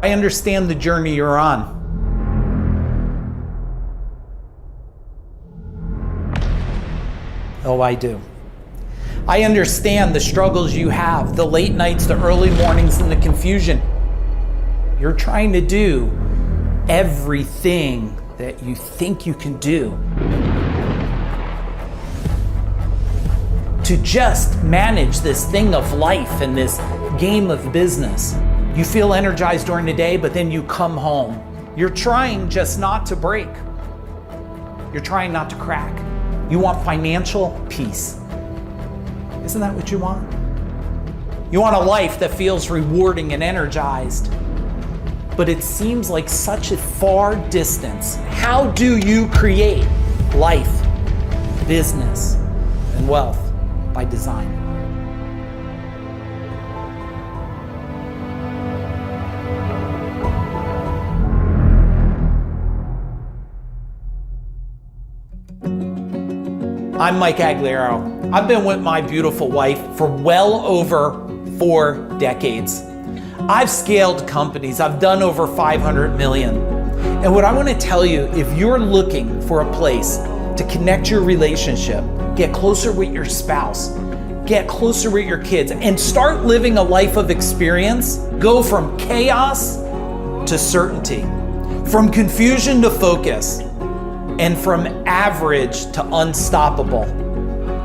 I understand the journey you're on. Oh, I do. I understand the struggles you have, the late nights, the early mornings, and the confusion. You're trying to do everything that you think you can do to just manage this thing of life and this game of business. You feel energized during the day, but then you come home. You're trying just not to break. You're trying not to crack. You want financial peace. Isn't that what you want? You want a life that feels rewarding and energized, but it seems like such a far distance. How do you create life, business, and wealth by design? I'm Mike Aguilera. I've been with my beautiful wife for well over 4 decades. I've scaled companies. I've done over 500 million. And what I want to tell you, if you're looking for a place to connect your relationship, get closer with your spouse, get closer with your kids, and start living a life of experience, go from chaos to certainty, from confusion to focus, and from average to unstoppable,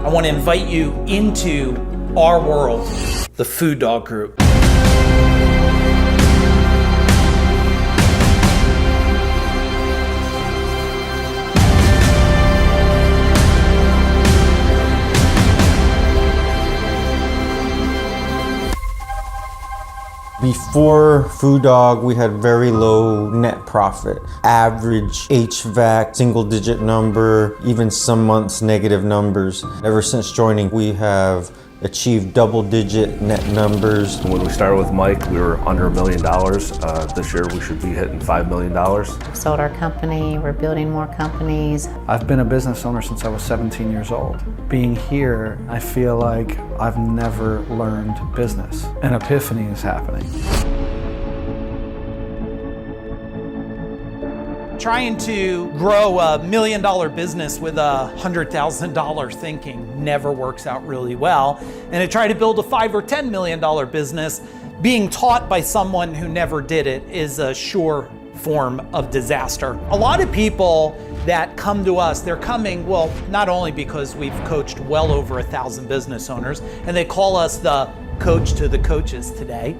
I want to invite you into our world, the FuDog Group. Before FuDog, we had very low net profit. Average HVAC, single digit number, even some months negative numbers. Ever since joining, we have achieved double-digit net numbers. When we started with Mike, we were under $1 million. This year, we should be hitting $5 million. We've sold our company, we're building more companies. I've been a business owner since I was 17 years old. Being here, I feel like I've never learned business. An epiphany is happening. Trying to grow $1 million business with $100,000 thinking never works out really well. And to try to build a $5 or $10 million business, being taught by someone who never did it is a sure form of disaster. A lot of people that come to us, they're coming, well, not only because we've coached well over 1,000 business owners, and they call us the coach to the coaches today.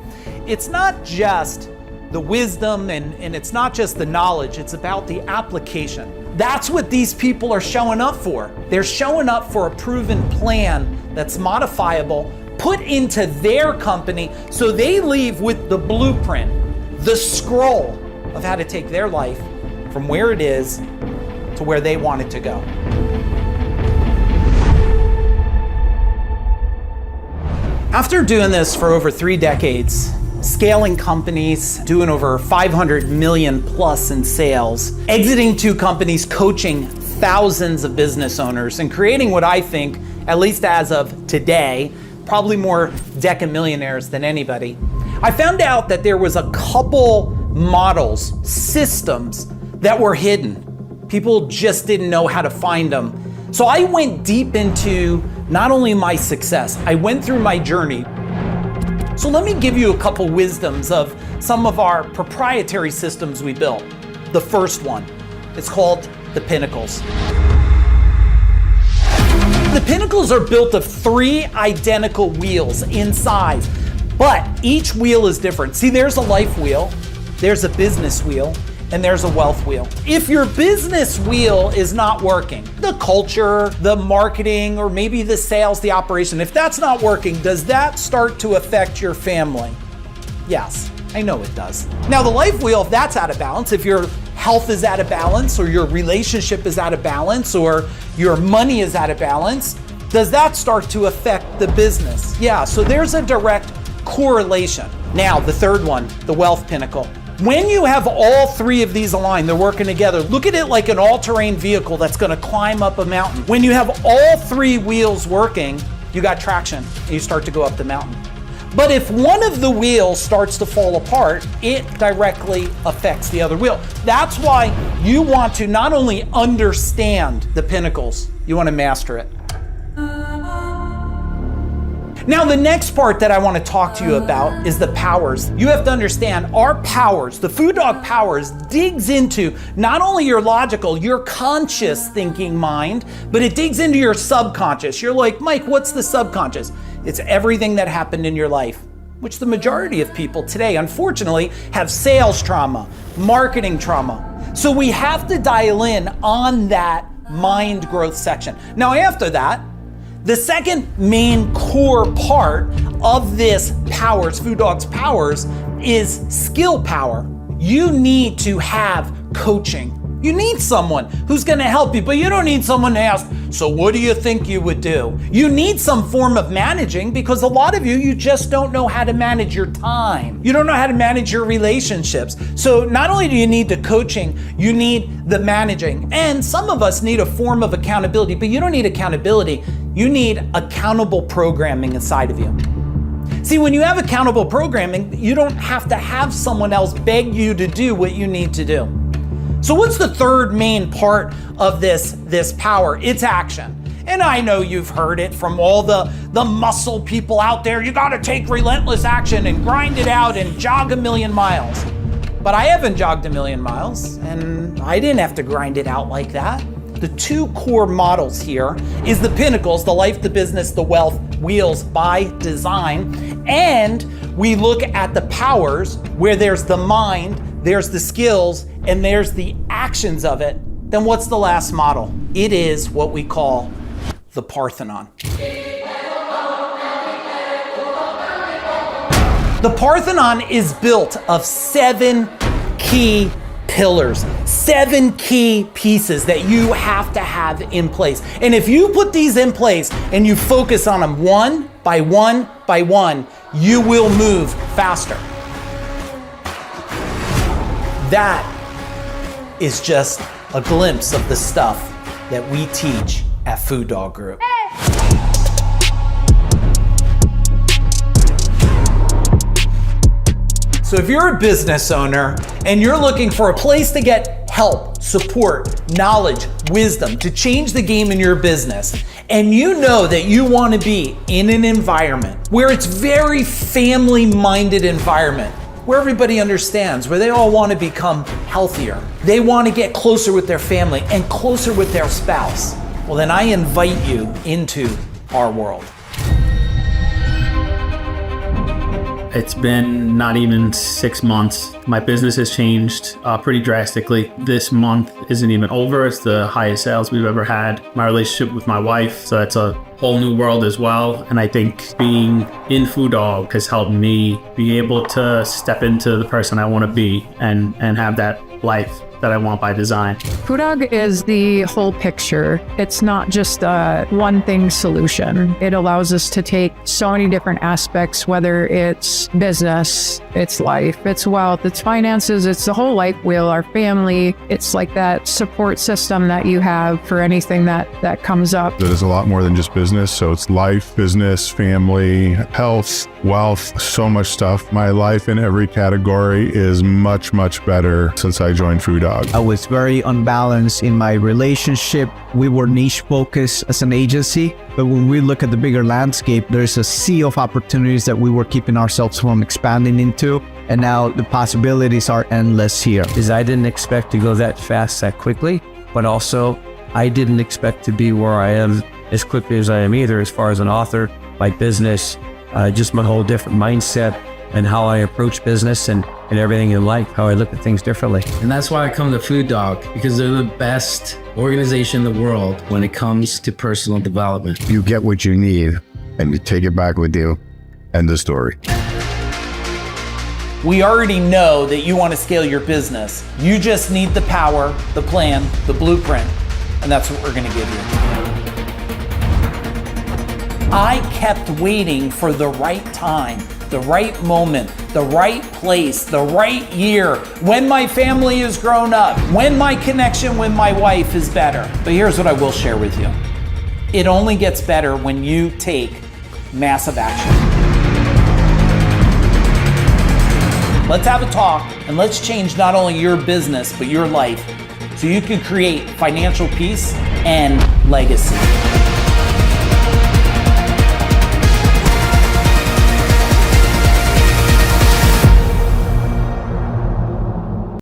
It's not just the wisdom and it's not just the knowledge, it's about the application. That's what these people are showing up for. They're showing up for a proven plan that's modifiable, put into their company, so they leave with the blueprint, the scroll of how to take their life from where it is to where they want it to go. After doing this for over 3 decades, scaling companies, doing over 500 million plus in sales, exiting 2 companies, coaching thousands of business owners, and creating what I think, at least as of today, probably more decamillionaires than anybody. I found out that there was a couple models, systems that were hidden. People just didn't know how to find them. So I went deep into not only my success, I went through my journey. So let me give you a couple wisdoms of some of our proprietary systems we built. The first one, it's called the Pinnacles. The Pinnacles are built of 3 identical wheels in size, but each wheel is different. See, there's a life wheel, there's a business wheel, and there's a wealth wheel. If your business wheel is not working, the culture, the marketing, or maybe the sales, the operation, if that's not working, does that start to affect your family? Yes, I know it does. Now the life wheel, if that's out of balance, if your health is out of balance, or your relationship is out of balance, or your money is out of balance, does that start to affect the business? Yeah, so there's a direct correlation. Now the third one, the wealth pinnacle. When you have all 3 of these aligned, they're working together, look at it like an all-terrain vehicle that's gonna climb up a mountain. When you have all 3 wheels working, you got traction and you start to go up the mountain. But if one of the wheels starts to fall apart, it directly affects the other wheel. That's why you want to not only understand the pinnacles, you want to master it. Now, the next part that I want to talk to you about is the powers. You have to understand our powers, the FuDog powers, digs into not only your logical, your conscious thinking mind, but it digs into your subconscious. You're like, Mike, what's the subconscious? It's everything that happened in your life, which the majority of people today, unfortunately, have sales trauma, marketing trauma. So we have to dial in on that mind growth section. Now, after that, the second main core part of this powers, FuDog's powers, is skill power. You need to have coaching. You need someone who's gonna help you, but you don't need someone to ask, so what do you think you would do? You need some form of managing, because a lot of you just don't know how to manage your time. You don't know how to manage your relationships. So not only do you need the coaching, you need the managing. And some of us need a form of accountability, but you don't need accountability. You need accountable programming inside of you. See, when you have accountable programming, you don't have to have someone else beg you to do what you need to do. So what's the third main part of this power? It's action. And I know you've heard it from all the muscle people out there. You gotta take relentless action and grind it out and jog 1,000,000 miles. But I haven't jogged 1,000,000 miles, and I didn't have to grind it out like that. The two core models here is the pinnacles, the life, the business, the wealth, wheels by design. And we look at the powers where there's the mind, there's the skills, and there's the actions of it. Then what's the last model? It is what we call the Parthenon. The Parthenon is built of 7 key pillars, 7 key pieces that you have to have in place. And if you put these in place and you focus on them one by one by one, you will move faster. That is just a glimpse of the stuff that we teach at FuDog Group. So if you're a business owner and you're looking for a place to get help, support, knowledge, wisdom to change the game in your business, and you know that you want to be in an environment where it's very family-minded environment, where everybody understands, where they all want to become healthier, they want to get closer with their family and closer with their spouse, well then I invite you into our world. It's been not even 6 months. My business has changed pretty drastically. This month isn't even over. It's the highest sales we've ever had. My relationship with my wife, so that's a whole new world as well. And I think being in FuDog has helped me be able to step into the person I want to be and have that life that I want by design. FuDog is the whole picture. It's not just a one thing solution. It allows us to take so many different aspects, whether it's business, it's life, it's wealth, it's finances, it's the whole life wheel, our family. It's like that support system that you have for anything that comes up. It is a lot more than just business. So it's life, business, family, health, wealth, so much stuff. My life in every category is much, much better since I joined FuDog. I was very unbalanced in my relationship. We were niche focused as an agency, but when we look at the bigger landscape, there's a sea of opportunities that we were keeping ourselves from expanding into. And now the possibilities are endless here. I didn't expect to go that fast, that quickly, but also I didn't expect to be where I am as quickly as I am either, as far as an author, my business, just my whole different mindset and how I approach business and everything in life, how I look at things differently. And that's why I come to FuDog, because they're the best organization in the world when it comes to personal development. You get what you need and you take it back with you. End of story. We already know that you want to scale your business. You just need the power, the plan, the blueprint, and that's what we're going to give you. I kept waiting for the right time, the right moment, the right place, the right year, when my family is grown up, when my connection with my wife is better. But here's what I will share with you. It only gets better when you take massive action. Let's have a talk and let's change not only your business, but your life so you can create financial peace and legacy.